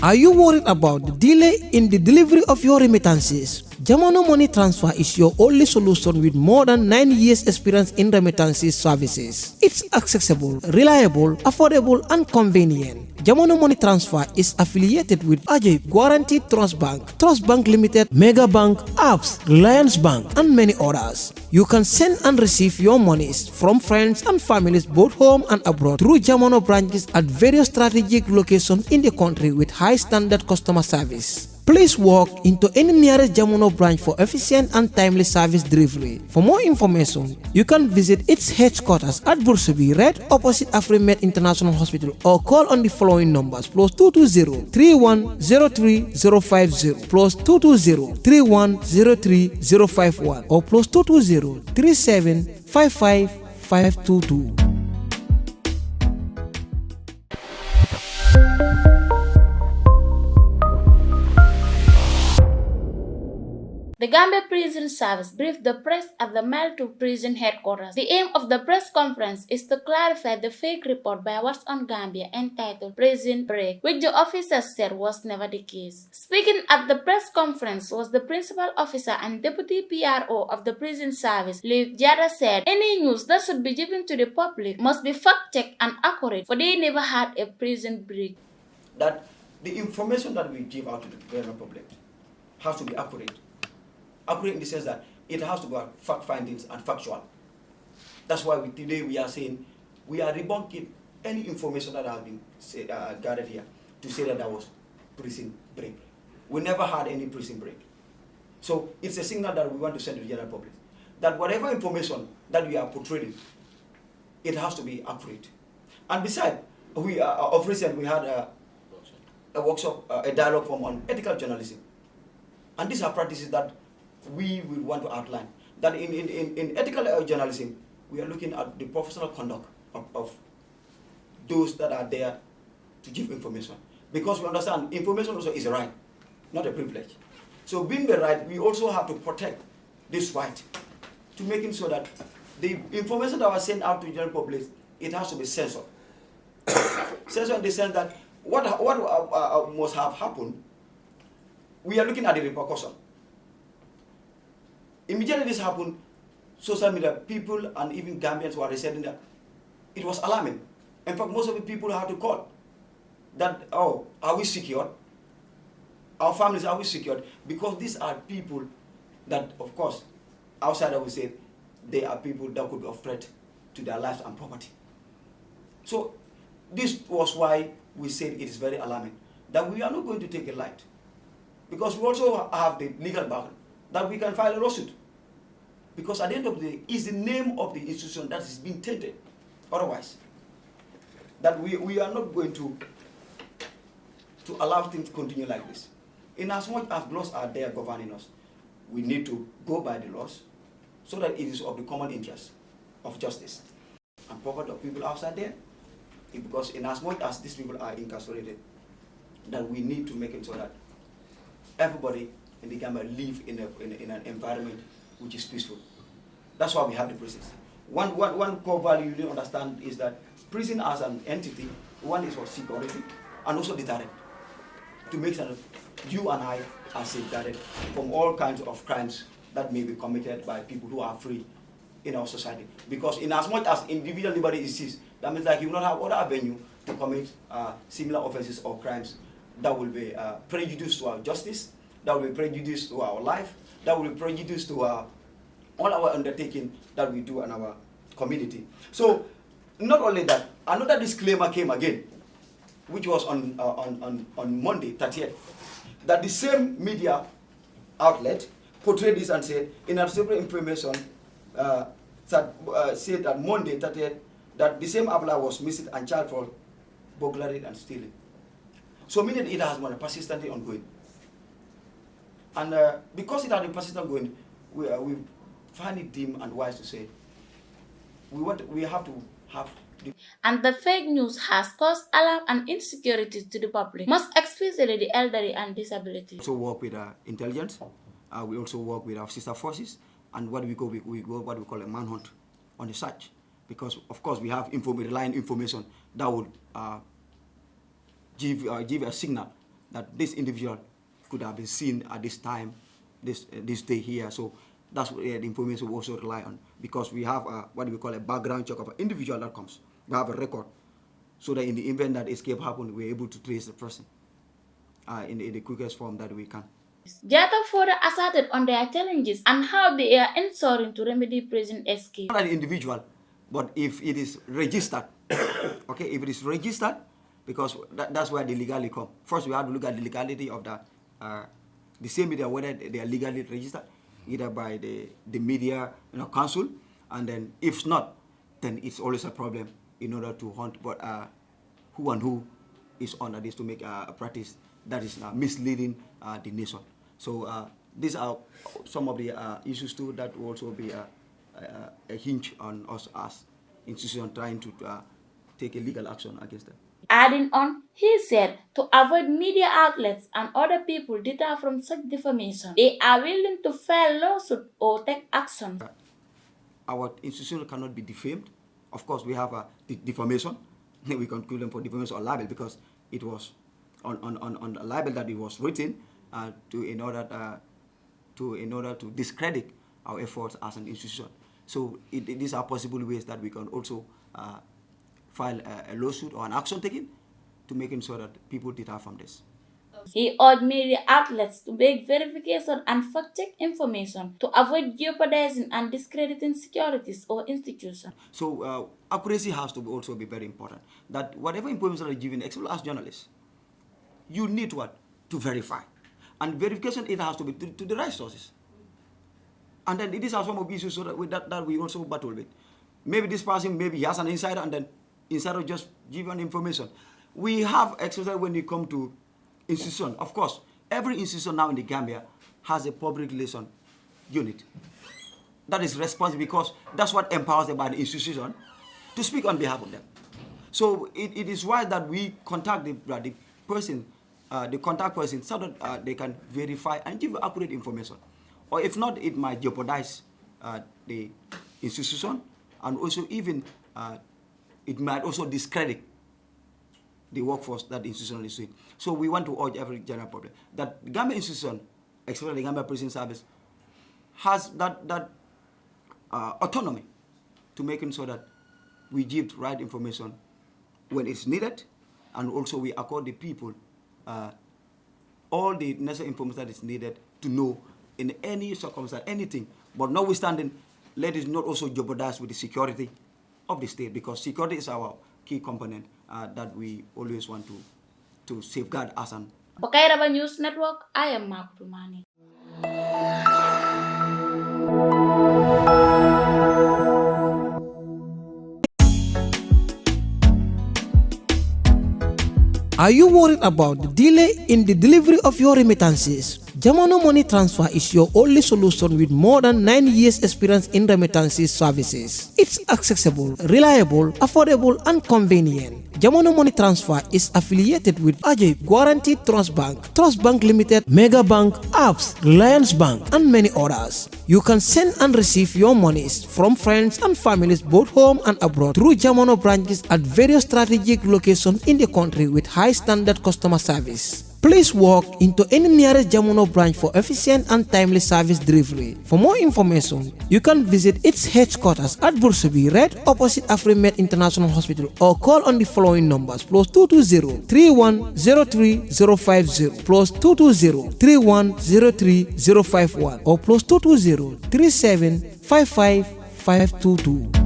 Are you worried about the delay in the delivery of your remittances? Jamono Money Transfer is your only solution with more than 9 years experience in remittances services. It's accessible, reliable, affordable, and convenient. Jamono Money Transfer is affiliated with Ajay Guaranteed Trust Bank Limited, Mega Bank, Apps, Reliance Bank, and many others. You can send and receive your monies from friends and families both home and abroad through Jamono branches at various strategic locations in the country with high standard customer service. Please walk into any nearest Jamono branch for efficient and timely service delivery. For more information, you can visit its headquarters at Bursubi, right opposite Afrimed International Hospital, or call on the following numbers: +220 3103 050, +220 3103 051, or +220 3755 522. The Gambia Prison Service briefed the press at the Mile to Prison headquarters. The aim of the press conference is to clarify the fake report by What's on Gambia entitled Prison Break, which the officers said was never the case. Speaking at the press conference was the principal officer and deputy PRO of the prison service, Liv Jada, said any news that should be given to the public must be fact-checked and accurate, for they never had a prison break. That the information that we give out to the general public has to be accurate. Accurate in the sense that it has to be fact findings and factual. That's why today we are saying we are debunking any information that has been gathered here to say that there was prison break. We never had any prison break. So it's a signal that we want to send to the general public that whatever information that we are portraying, it has to be accurate. And besides, of recent we had a workshop, a dialogue form on ethical journalism, and these are practices that we will want to outline. That in ethical journalism, we are looking at the professional conduct of those that are there to give information. Because we understand information also is a right, not a privilege. So being the right, we also have to protect this right to making sure that the information that was sent out to the general public, it has to be censored. Censored in the sense that what must have happened, we are looking at the repercussion. Immediately this happened, social media people and even Gambians were residing there. It was alarming. In fact, most of the people had to call that, oh, are we secured? Our families, are we secured? Because these are people that, of course, outside I would say, they are people that could be of threat to their lives and property. So this was why we said it is very alarming, that we are not going to take it light. Because we also have the legal background that we can file a lawsuit. Because at the end of the day, it's the name of the institution that is being tainted. Otherwise, that we are not going to allow things to continue like this. In as much as laws are there governing us, we need to go by the laws so that it is of the common interest of justice and property of people outside there. Because in as much as these people are incarcerated, that we need to make it so that everybody in the Gambia live in an environment which is peaceful. That's why we have the prisons. One core value you need to understand is that prison as an entity, one is for security and also deterrent. To make sure that you and I are safeguarded from all kinds of crimes that may be committed by people who are free in our society. Because in as much as individual liberty is seized, that means that you will not have other avenue to commit similar offenses or crimes that will be prejudice to our justice, that will be prejudice to our life, that will be prejudice to all our undertaking that we do in our community. So, not only that, another disclaimer came again, which was on Monday, 30th, that the same media outlet portrayed this and said, in a separate information, said that Monday, 30th, that the same Abla was missing and charged for burglary and stealing. So meaning it has been persistently ongoing. And because it has been persistently ongoing, we find it deemed and wise to say, we have to have. And the fake news has caused alarm and insecurity to the public, most especially the elderly and disability. We also work with intelligence. We also work with our sister forces, and what we call a manhunt on the search, because of course we have reliant information that would give a signal that this individual could have been seen at this time, this day here. So that's what the information we also rely on, because we have what we call a background check of an individual that comes. We have a record, so that in the event that escape happened, we're able to trace the person in the quickest form that we can. Jatta further asserted on their challenges and how they are ensuring to remedy prison escape. Not an individual, but if it is registered, okay, if it is registered, because that's where the legality come. First, we have to look at the legality of the same media, whether they are legally registered, either by the media council, and then if not, then it's always a problem in order to hunt. But who and who is under this to make a practice that is misleading the nation. So these are some of the issues too that will also be a hinge on us as institution trying to take a legal action against them. Adding on, he said to avoid media outlets and other people deter from such defamation, they are willing to file lawsuit or take action. Our institution cannot be defamed. Of course, we have defamation. We can call them for defamation or libel, because it was on a libel that it was written in order to discredit our efforts as an institution. So these are possible ways that we can also file a lawsuit or an action taken to make sure that people deter from this. He urged media outlets to make verification and fact-check information to avoid jeopardizing and discrediting securities or institutions. So accuracy has to also be very important. That whatever information is given, especially as journalists, you need what? To verify. And verification, it has to be to the right sources. And then these are some of the issues that we also battle with. Maybe this person, maybe he has an insider, and then insider just give an information. We have exercise when it comes to institution. Of course, every institution now in the Gambia has a public relation unit that is responsible, because that's what empowers them by the institution to speak on behalf of them. So it is why that we contact the person, the contact person, so that they can verify and give accurate information. Or if not, it might jeopardize the institution, and also even it might also discredit the workforce that the institution is doing. So we want to urge every general public that the Gambia institution, especially the Gambia Prison Service, has that autonomy to making sure that we give right information when it's needed, and also we accord the people all the necessary information that is needed to know in any circumstance, anything. But notwithstanding, let it not also jeopardize with the security of the state, because security is our key component that we always want to safeguard as an. For Kairaba News Network, I am Mark Tumani. Are you worried about the delay in the delivery of your remittances? Jamono Money Transfer is your only solution with more than 9 years experience in remittances services. It's accessible, reliable, affordable, and convenient. Jamono Money Transfer is affiliated with Ajay Guaranteed Trust Bank Limited, Mega Bank, Apps, Reliance Bank, and many others. You can send and receive your monies from friends and families both home and abroad through Jamono branches at various strategic locations in the country with high standard customer service. Please walk into any nearest Jamono branch for efficient and timely service delivery. For more information, you can visit its headquarters at Bursabi, right opposite Afrimed International Hospital, or call on the following numbers: +220 3103 050, +220 3103 051, or +220 3755 522.